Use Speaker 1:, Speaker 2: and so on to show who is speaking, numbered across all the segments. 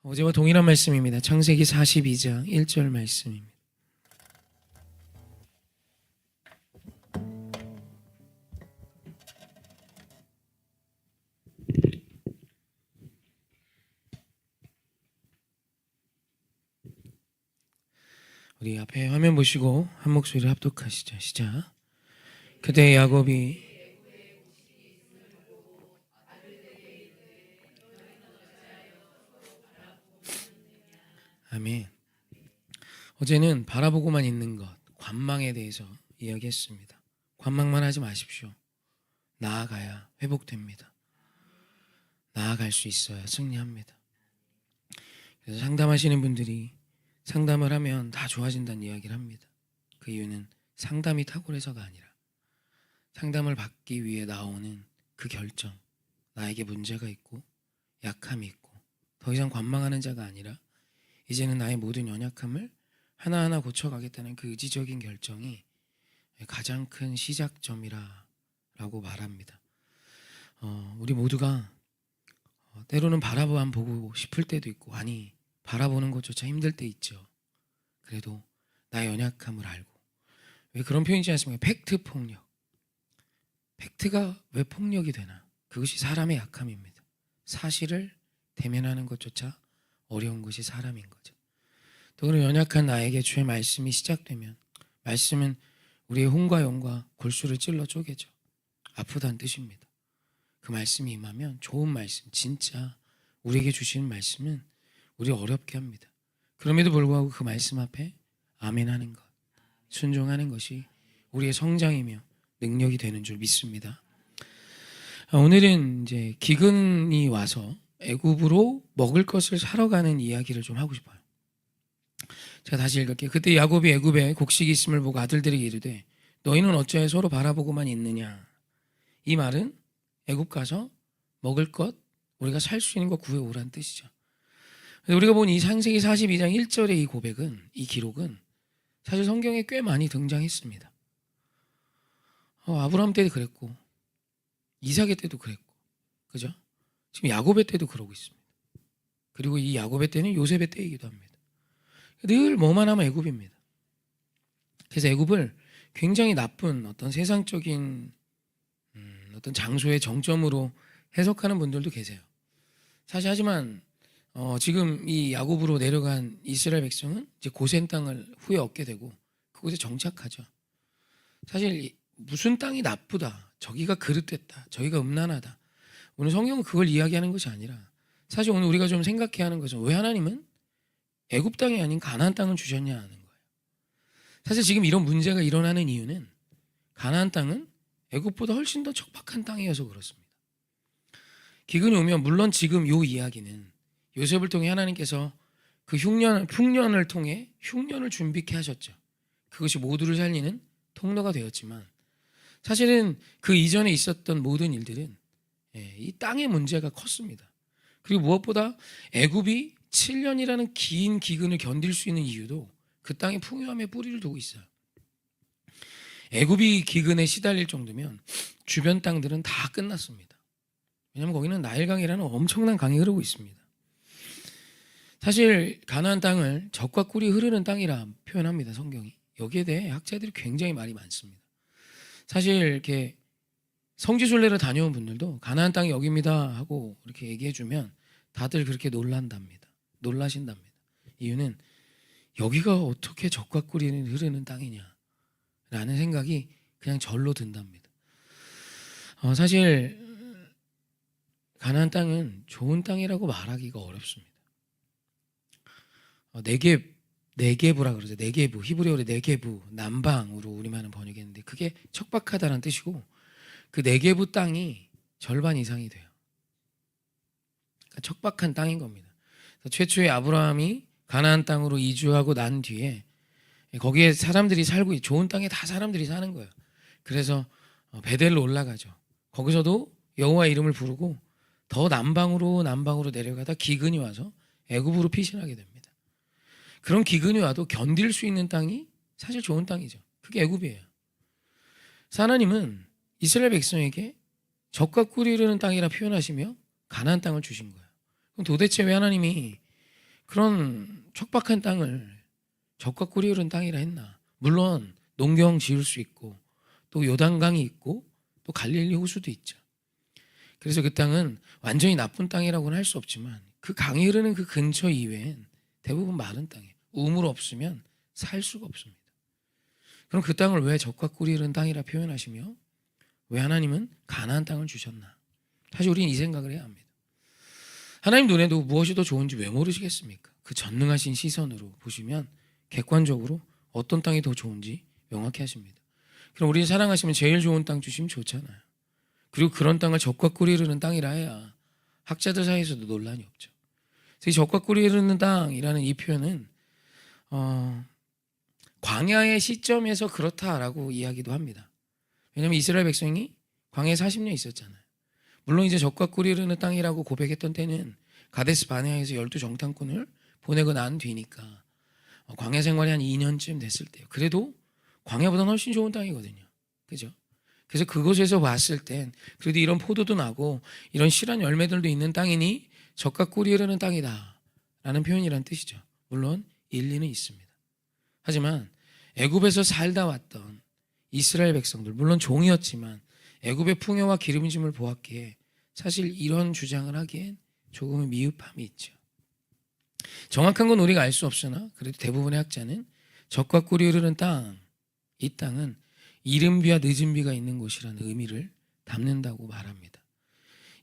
Speaker 1: 어제와 동일한 말씀입니다. 창세기 42장 1절 말씀입니다. 우리 앞에 화면 보시고 한 목소리로 합독하시죠. 시작. 그때 야곱이 아멘. 어제는 바라보고만 있는 것, 관망에 대해서 이야기했습니다. 관망만 하지 마십시오. 나아가야 회복됩니다. 나아갈 수 있어야 승리합니다. 그래서 상담하시는 분들이 상담을 하면 다 좋아진다는 이야기를 합니다. 그 이유는 상담이 탁월해서가 아니라 상담을 받기 위해 나오는 그 결정, 나에게 문제가 있고 약함이 있고 더 이상 관망하는 자가 아니라 이제는 나의 모든 연약함을 하나하나 고쳐가겠다는 그 의지적인 결정이 가장 큰 시작점이라고 말합니다. 우리 모두가 때로는 바라보만 보고 싶을 때도 있고, 아니 바라보는 것조차 힘들 때 있죠. 그래도 나의 연약함을 알고, 왜 그런 표현이지 않습니까? 팩트 폭력. 팩트가 왜 폭력이 되나? 그것이 사람의 약함입니다. 사실을 대면하는 것조차 어려운 것이 사람인 거죠. 또 그런 연약한 나에게 주의 말씀이 시작되면, 말씀은 우리의 혼과 영과 골수를 찔러 쪼개죠. 아프다는 뜻입니다. 그 말씀이 임하면 좋은 말씀, 진짜 우리에게 주시는 말씀은 우리를 어렵게 합니다. 그럼에도 불구하고 그 말씀 앞에 아멘하는 것, 순종하는 것이 우리의 성장이며 능력이 되는 줄 믿습니다. 오늘은 이제 기근이 와서 애굽으로 먹을 것을 사러 가는 이야기를 좀 하고 싶어요. 제가 다시 읽을게요. 그때 야곱이 애굽에 곡식이 있음을 보고 아들들에게 이르되 너희는 어찌하여 서로 바라보고만 있느냐. 이 말은 애굽 가서 먹을 것, 우리가 살 수 있는 것 구해오라는 뜻이죠. 우리가 본 이 창세기 42장 1절의 이 고백은, 이 기록은 사실 성경에 꽤 많이 등장했습니다. 아브라함 때도 그랬고 이삭의 때도 그랬고, 그죠? 지금 야곱의 때도 그러고 있습니다. 그리고 이 야곱의 때는 요셉의 때이기도 합니다. 늘 뭐만 하면 애굽입니다. 그래서 애굽을 굉장히 나쁜 어떤 세상적인 어떤 장소의 정점으로 해석하는 분들도 계세요. 사실 하지만 지금 이 야곱으로 내려간 이스라엘 백성은 이제 고센 땅을 후에 얻게 되고 그곳에 정착하죠. 사실 무슨 땅이 나쁘다, 저기가 그릇됐다, 저기가 음란하다, 오늘 성경은 그걸 이야기하는 것이 아니라 사실 오늘 우리가 좀 생각해야 하는 것은 왜 하나님은 애굽 땅이 아닌 가나안 땅을 주셨냐 하는 거예요. 사실 지금 이런 문제가 일어나는 이유는 가나안 땅은 애굽보다 훨씬 더 척박한 땅이어서 그렇습니다. 기근이 오면 물론 지금 이 이야기는 요셉을 통해 하나님께서 그 흉년을 통해 흉년을 준비케 하셨죠. 그것이 모두를 살리는 통로가 되었지만 사실은 그 이전에 있었던 모든 일들은 이 땅의 문제가 컸습니다. 그리고 무엇보다 애굽이 7년이라는 긴 기근을 견딜 수 있는 이유도 그 땅의 풍요함에 뿌리를 두고 있어요. 애굽이 기근에 시달릴 정도면 주변 땅들은 다 끝났습니다. 왜냐하면 거기는 나일강이라는 엄청난 강이 흐르고 있습니다. 사실 가나안 땅을 젖과 꿀이 흐르는 땅이라 표현합니다. 성경이. 여기에 대해 학자들이 굉장히 말이 많습니다. 사실 이렇게 성지순례를 다녀온 분들도 가나안 땅이 여기입니다 하고 이렇게 얘기해주면 다들 그렇게 놀라신답니다. 이유는 여기가 어떻게 젖과 꿀이 흐르는 땅이냐 라는 생각이 그냥 절로 든답니다. 사실 가나안 땅은 좋은 땅이라고 말하기가 어렵습니다. 네게부라 그러죠. 네게부, 히브리어로 네게부, 남방으로 우리말은 번역했는데 그게 척박하다는 뜻이고 그 네게부 땅이 절반 이상이 돼요. 그러니까 척박한 땅인 겁니다. 최초의 아브라함이 가나안 땅으로 이주하고 난 뒤에 거기에 사람들이 살고 좋은 땅에 다 사람들이 사는 거예요. 그래서 베델로 올라가죠. 거기서도 여호와 이름을 부르고 더 남방으로 내려가다 기근이 와서 애굽으로 피신하게 됩니다. 그런 기근이 와도 견딜 수 있는 땅이 사실 좋은 땅이죠. 그게 애굽이에요. 하나님은 이스라엘 백성에게 젖과 꿀이 흐르는 땅이라 표현하시며 가나안 땅을 주신 거예요. 그럼 도대체 왜 하나님이 그런 척박한 땅을 적과 꿀이 흐른 땅이라 했나? 물론 농경 지을 수 있고 또 요단강이 있고 또 갈릴리 호수도 있죠. 그래서 그 땅은 완전히 나쁜 땅이라고는 할 수 없지만 그 강이 흐르는 그 근처 이외엔 대부분 마른 땅이에요. 우물 없으면 살 수가 없습니다. 그럼 그 땅을 왜 적과 꿀이 흐른 땅이라 표현하시며 왜 하나님은 가나안 땅을 주셨나? 사실 우리는 이 생각을 해야 합니다. 하나님 눈에도 무엇이 더 좋은지 왜 모르시겠습니까? 그 전능하신 시선으로 보시면 객관적으로 어떤 땅이 더 좋은지 명확히 하십니다. 그럼 우리를 사랑하시면 제일 좋은 땅 주시면 좋잖아요. 그리고 그런 땅을 적과 꿀이 흐르는 땅이라 해야 학자들 사이에서도 논란이 없죠. 그래서 이 적과 꿀이 흐르는 땅이라는 이 표현은 광야의 시점에서 그렇다라고 이야기도 합니다. 왜냐하면 이스라엘 백성이 광야에 40년 있었잖아요. 물론 이제 적과 꿀이 흐르는 땅이라고 고백했던 때는 가데스 바네아에서 12정탐꾼을 보내고 난 뒤니까 광야 생활이 한 2년쯤 됐을 때요. 그래도 광야보다는 훨씬 좋은 땅이거든요. 그죠? 그래서 그곳에서 봤을 땐 그래도 이런 포도도 나고 이런 실한 열매들도 있는 땅이니 적과 꿀이 흐르는 땅이다 라는 표현이란 뜻이죠. 물론 일리는 있습니다. 하지만 애굽에서 살다 왔던 이스라엘 백성들, 물론 종이었지만 애굽의 풍요와 기름짐을 보았기에 사실 이런 주장을 하기엔 조금의 미흡함이 있죠. 정확한 건 우리가 알 수 없으나 그래도 대부분의 학자는 적과 꿀이 흐르는 땅, 이 땅은 이른 비와 늦은 비가 있는 곳이라는 의미를 담는다고 말합니다.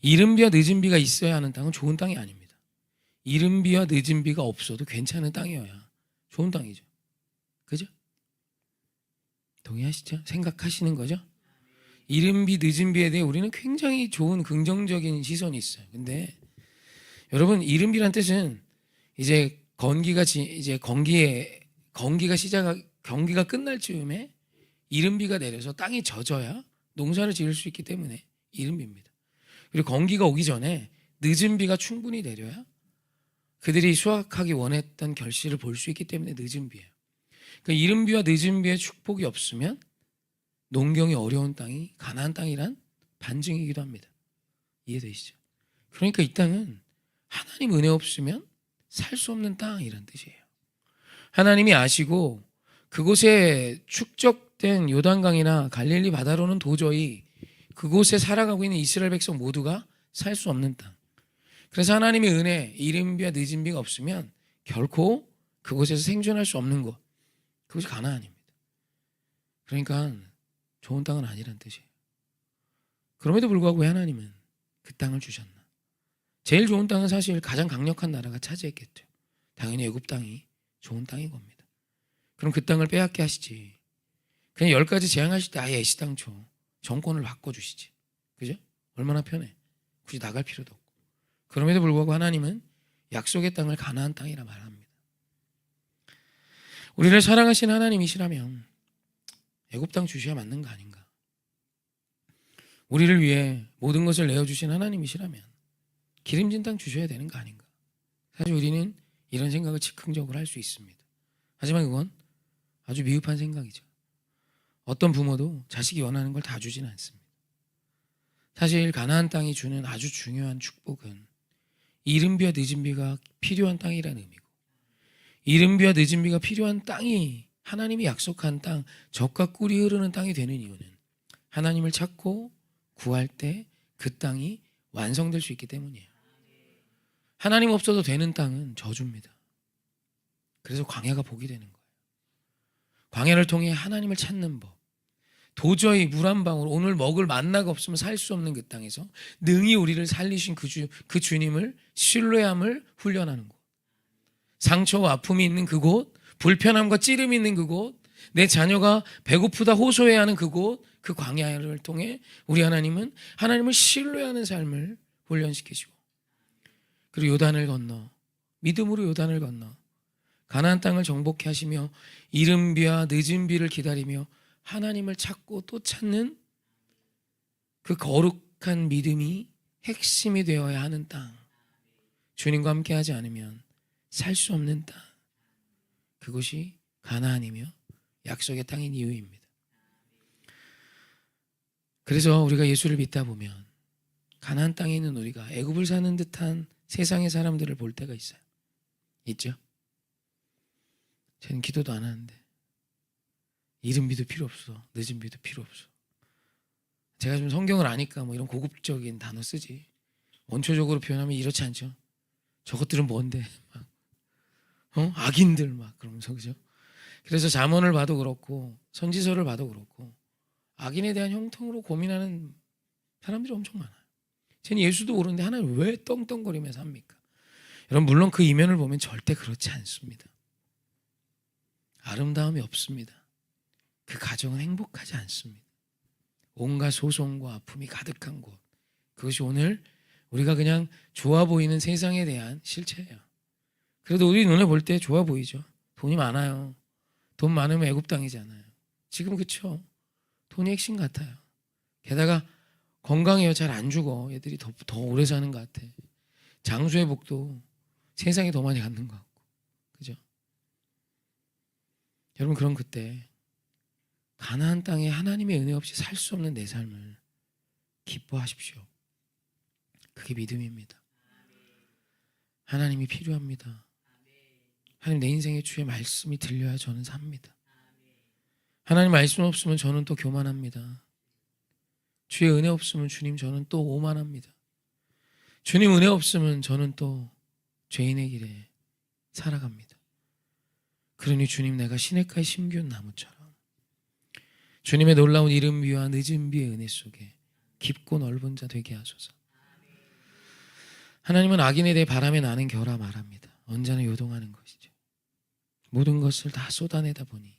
Speaker 1: 이른 비와 늦은 비가 있어야 하는 땅은 좋은 땅이 아닙니다. 이른 비와 늦은 비가 없어도 괜찮은 땅이어야 좋은 땅이죠. 그죠? 동의하시죠? 생각하시는 거죠? 이른 비, 늦은 비에 대해 우리는 굉장히 좋은 긍정적인 시선이 있어요. 근데 여러분, 이른 비란 뜻은 이제 건기가 경기가 끝날 즈음에 이른 비가 내려서 땅이 젖어야 농사를 지을 수 있기 때문에 이른 비입니다. 그리고 건기가 오기 전에 늦은 비가 충분히 내려야 그들이 수확하기 원했던 결실을 볼 수 있기 때문에 늦은 비예요. 그 이른 비와 늦은 비의 축복이 없으면 농경이 어려운 땅이 가나안 땅이란 반증이기도 합니다. 이해되시죠? 그러니까 이 땅은 하나님 은혜 없으면 살 수 없는 땅이란 뜻이에요. 하나님이 아시고 그곳에 축적된 요단강이나 갈릴리 바다로는 도저히 그곳에 살아가고 있는 이스라엘 백성 모두가 살 수 없는 땅. 그래서 하나님의 은혜, 이른 비와 늦은 비가 없으면 결코 그곳에서 생존할 수 없는 곳, 그것이 가나안입니다. 그러니까 좋은 땅은 아니란 뜻이에요. 그럼에도 불구하고 왜 하나님은 그 땅을 주셨나? 제일 좋은 땅은 사실 가장 강력한 나라가 차지했겠죠. 당연히 애굽 땅이 좋은 땅인 겁니다. 그럼 그 땅을 빼앗게 하시지. 그냥 10가지 재앙하실 때 아예 애시당초 정권을 바꿔주시지. 그죠? 얼마나 편해. 굳이 나갈 필요도 없고. 그럼에도 불구하고 하나님은 약속의 땅을 가나안 땅이라 말합니다. 우리를 사랑하신 하나님이시라면 애굽 땅 주셔야 맞는 거 아닌가? 우리를 위해 모든 것을 내어주신 하나님이시라면 기름진 땅 주셔야 되는 거 아닌가? 사실 우리는 이런 생각을 즉흥적으로 할 수 있습니다. 하지만 그건 아주 미흡한 생각이죠. 어떤 부모도 자식이 원하는 걸 다 주지는 않습니다. 사실 가나안 땅이 주는 아주 중요한 축복은 이른 비와 늦은 비가 필요한 땅이라는 의미고, 이른 비와 늦은 비가 필요한 땅이 하나님이 약속한 땅, 젖과 꿀이 흐르는 땅이 되는 이유는 하나님을 찾고 구할 때 그 땅이 완성될 수 있기 때문이에요. 하나님 없어도 되는 땅은 저주입니다. 그래서 광야가 복이 되는 거예요. 광야를 통해 하나님을 찾는 법, 도저히 물 한 방울, 오늘 먹을 만나가 없으면 살 수 없는 그 땅에서 능히 우리를 살리신 그 주님을 신뢰함을 훈련하는 곳, 상처와 아픔이 있는 그곳, 불편함과 찌름이 있는 그곳, 내 자녀가 배고프다 호소해야 하는 그곳, 그 광야를 통해 우리 하나님은 하나님을 신뢰하는 삶을 훈련시키시고, 그리고 요단을 건너, 믿음으로 요단을 건너 가나안 땅을 정복해 하시며 이른 비와 늦은 비를 기다리며 하나님을 찾고 또 찾는 그 거룩한 믿음이 핵심이 되어야 하는 땅, 주님과 함께 하지 않으면 살 수 없는 땅, 그것이 가나안이며 약속의 땅인 이유입니다. 그래서 우리가 예수를 믿다 보면 가나안 땅에 있는 우리가 애굽을 사는 듯한 세상의 사람들을 볼 때가 있어요. 있죠? 쟤는 기도도 안 하는데 이른 비도 필요 없어, 늦은 비도 필요 없어. 제가 좀 성경을 아니까 뭐 이런 고급적인 단어 쓰지, 원초적으로 표현하면 이렇지 않죠? 저것들은 뭔데? 막, 악인들 막 그러면서, 그죠? 그래서 잠언을 봐도 그렇고 선지서를 봐도 그렇고 악인에 대한 형통으로 고민하는 사람들이 엄청 많아요. 쟤는 예수도 모르는데 하나님 왜 떵떵거리면서 합니까? 여러분, 물론 그 이면을 보면 절대 그렇지 않습니다. 아름다움이 없습니다. 그 가정은 행복하지 않습니다. 온갖 소송과 아픔이 가득한 곳, 그것이 오늘 우리가 그냥 좋아 보이는 세상에 대한 실체예요. 그래도 우리 눈에 볼 때 좋아 보이죠. 돈이 많아요. 돈 많으면 애굽 땅이잖아요. 지금 그쵸? 돈이 핵심 같아요. 게다가 건강해요. 잘 안 죽어. 애들이 더 오래 사는 것 같아. 장수의 복도 세상에 더 많이 갖는 것 같고, 그죠? 여러분, 그럼 그때 가나안 땅에 하나님의 은혜 없이 살 수 없는 내 삶을 기뻐하십시오. 그게 믿음입니다. 하나님이 필요합니다. 하나님, 내 인생에 주의 말씀이 들려야 저는 삽니다. 하나님 말씀 없으면 저는 또 교만합니다. 주의 은혜 없으면 주님 저는 또 오만합니다. 주님 은혜 없으면 저는 또 죄인의 길에 살아갑니다. 그러니 주님, 내가 시냇가에 심기운 나무처럼 주님의 놀라운 이른 비와 늦은 비의 은혜 속에 깊고 넓은 자 되게 하소서. 하나님은 악인에 대해 바람에 나는 겨라 말합니다. 언제나 요동하는 것이죠. 모든 것을 다 쏟아내다 보니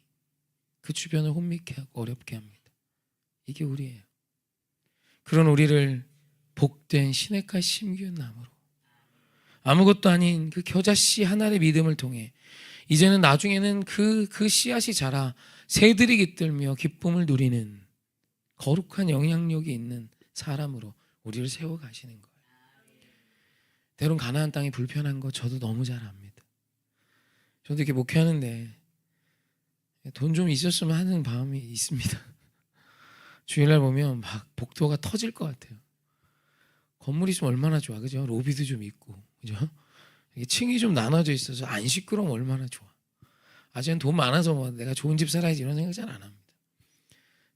Speaker 1: 그 주변을 혼미케 하고 어렵게 합니다. 이게 우리예요. 그런 우리를 복된 시냇가에 심기운 나무로, 아무것도 아닌 그 겨자씨 하나의 믿음을 통해 이제는 나중에는 그 씨앗이 자라 새들이 깃들며 기쁨을 누리는 거룩한 영향력이 있는 사람으로 우리를 세워가시는 거예요. 때론 가나안 땅이 불편한 거 저도 너무 잘 압니다. 저도 이렇게 목회하는데 돈 좀 있었으면 하는 마음이 있습니다. 주일날 보면 막 복도가 터질 것 같아요. 건물 있으면 얼마나 좋아, 그죠? 로비도 좀 있고, 그죠? 이게 층이 좀 나눠져 있어서 안 시끄러우면 얼마나 좋아. 아직은 돈 많아서 뭐 내가 좋은 집 살아야지 이런 생각 잘 안 합니다.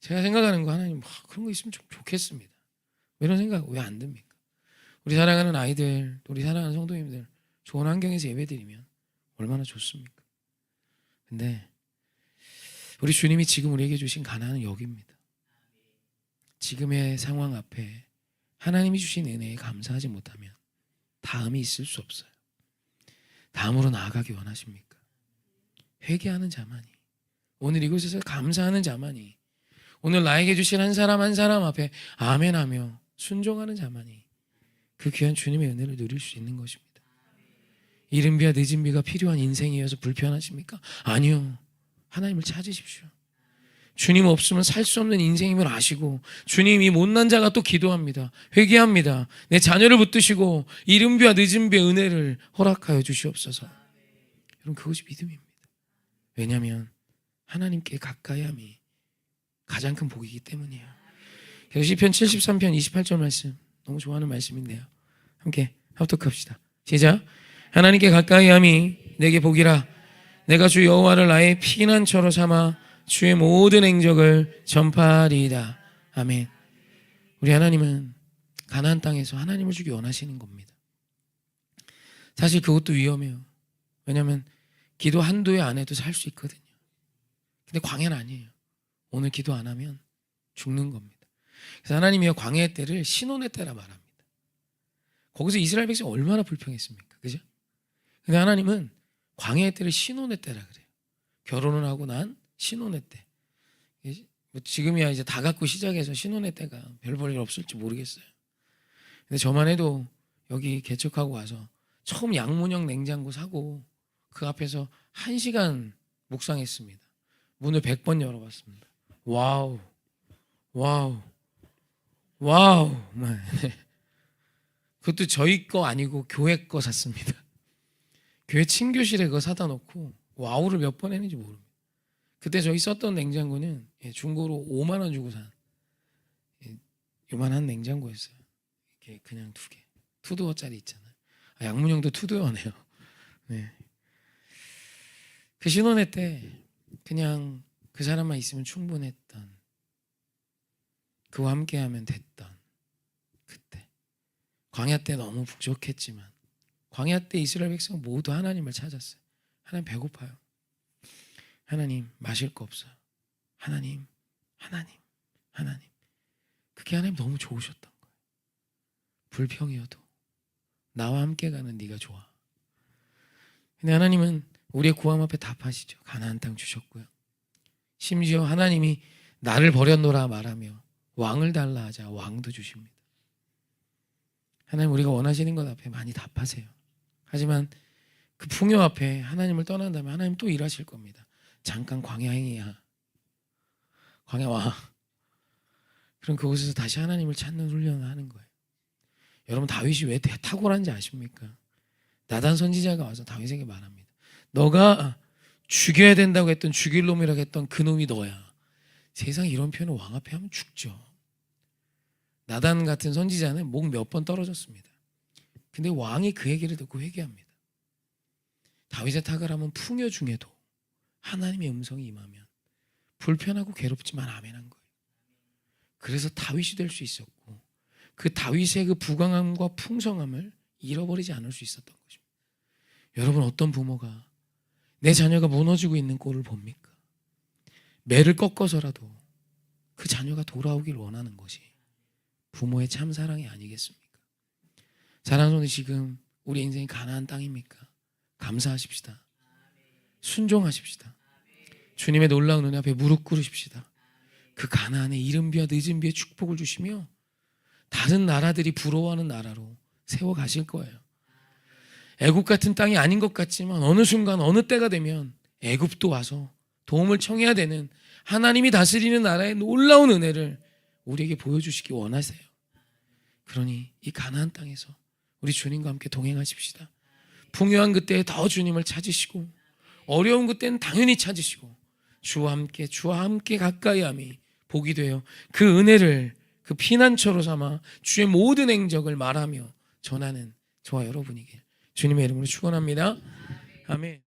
Speaker 1: 제가 생각하는 거, 하나님 그런 거 있으면 좀 좋겠습니다. 이런 생각 왜 안 듭니까? 우리 사랑하는 아이들, 우리 사랑하는 성도님들 좋은 환경에서 예배드리면 얼마나 좋습니까? 근데 우리 주님이 지금 우리에게 주신 가나안은 여기입니다. 지금의 상황 앞에 하나님이 주신 은혜에 감사하지 못하면 다음이 있을 수 없어요. 다음으로 나아가기 원하십니까? 회개하는 자만이, 오늘 이곳에서 감사하는 자만이, 오늘 나에게 주신 한 사람 한 사람 앞에 아멘하며 순종하는 자만이 그 귀한 주님의 은혜를 누릴 수 있는 것입니다. 이른 비와 늦은 비가 필요한 인생이어서 불편하십니까? 아니요. 하나님을 찾으십시오. 주님 없으면 살 수 없는 인생임을 아시고, 주님, 이 못난 자가 또 기도합니다. 회개합니다. 내 자녀를 붙드시고 이른 비와 늦은 비의 은혜를 허락하여 주시옵소서. 여러분, 그것이 믿음입니다. 왜냐하면 하나님께 가까이함이 가장 큰 복이기 때문이에요. 그래서 시편 73편 28절 말씀, 너무 좋아하는 말씀인데요, 함께 합독합시다. 시작. 하나님께 가까이함이 내게 복이라. 내가 주 여호와를 나의 피난처로 삼아 주의 모든 행적을 전파하리이다. 아멘. 우리 하나님은 가나안 땅에서 하나님을 주기 원하시는 겁니다. 사실 그것도 위험해요. 왜냐하면 기도 한도에 안 해도 살 수 있거든요. 근데 광야는 아니에요. 오늘 기도 안 하면 죽는 겁니다. 그래서 하나님이 광야의 때를 신혼의 때라 말합니다. 거기서 이스라엘 백성 얼마나 불평했습니까? 그죠? 근데 하나님은 광야의 때를 신혼의 때라 그래요. 결혼을 하고 난 신혼의 때. 지금이야 이제 다 갖고 시작해서 신혼의 때가 별 볼 일 없을지 모르겠어요. 근데 저만 해도 여기 개척하고 와서 처음 양문형 냉장고 사고 그 앞에서 1시간 묵상했습니다. 문을 100번 열어봤습니다. 와우, 와우, 와우. 그것도 저희 거 아니고 교회 거 샀습니다. 교회 친교실에 그거 사다 놓고 와우를 몇 번 했는지 모릅니다. 그때 저희 썼던 냉장고는 중고로 5만 원 주고 산 요만한 냉장고였어요. 이렇게 그냥 2개, 투도어짜리 있잖아요. 양문형도 투도어네요. 네. 그 신혼회 때 그냥 그 사람만 있으면 충분했던, 그와 함께하면 됐던 그때, 광야 때 너무 부족했지만 광야 때 이스라엘 백성 모두 하나님을 찾았어요. 하나님 배고파요. 하나님 마실 거 없어요. 하나님, 하나님, 하나님. 그게 하나님 너무 좋으셨던 거예요. 불평이어도 나와 함께 가는 네가 좋아. 근데 하나님은 우리의 구함 앞에 답하시죠. 가나안 땅 주셨고요. 심지어 하나님이 나를 버렸노라 말하며 왕을 달라 하자 왕도 주십니다. 하나님 우리가 원하시는 것 앞에 많이 답하세요. 하지만 그 풍요 앞에 하나님을 떠난다면 하나님 또 일하실 겁니다. 잠깐 광야 행이야. 광야 와. 그럼 그곳에서 다시 하나님을 찾는 훈련을 하는 거예요. 여러분 다윗이 왜 탁월한지 아십니까? 나단 선지자가 와서 다윗에게 말합니다. 너가 죽여야 된다고 했던, 죽일 놈이라고 했던 그 놈이 너야. 세상에 이런 표현을 왕 앞에 하면 죽죠. 나단 같은 선지자는 목 몇 번 떨어졌습니다. 근데 왕이 그 얘기를 듣고 회개합니다. 다윗의 탁월함은 풍요 중에도 하나님의 음성이 임하면 불편하고 괴롭지만 아멘한 거예요. 그래서 다윗이 될 수 있었고, 그 다윗의 그 부강함과 풍성함을 잃어버리지 않을 수 있었던 것입니다. 여러분 어떤 부모가 내 자녀가 무너지고 있는 꼴을 봅니까? 매를 꺾어서라도 그 자녀가 돌아오길 원하는 것이 부모의 참 사랑이 아니겠습니까? 사랑하는 분들, 지금 우리 인생이 가나안 땅입니까? 감사하십시다. 순종하십시다. 주님의 놀라운 은혜 앞에 무릎 꿇으십시다. 그 가나안의 이른 비와 늦은 비의 축복을 주시며 다른 나라들이 부러워하는 나라로 세워가실 거예요. 애굽 같은 땅이 아닌 것 같지만 어느 순간 어느 때가 되면 애굽도 와서 도움을 청해야 되는, 하나님이 다스리는 나라의 놀라운 은혜를 우리에게 보여주시기 원하세요. 그러니 이 가나안 땅에서 우리 주님과 함께 동행하십시다. 풍요한 그때에 더 주님을 찾으시고, 어려운 그때는 당연히 찾으시고, 주와 함께 가까이함이 복이 되어 그 은혜를 그 피난처로 삼아 주의 모든 행적을 말하며 전하는 저와 여러분이길 주님의 이름으로 축원합니다. 아멘.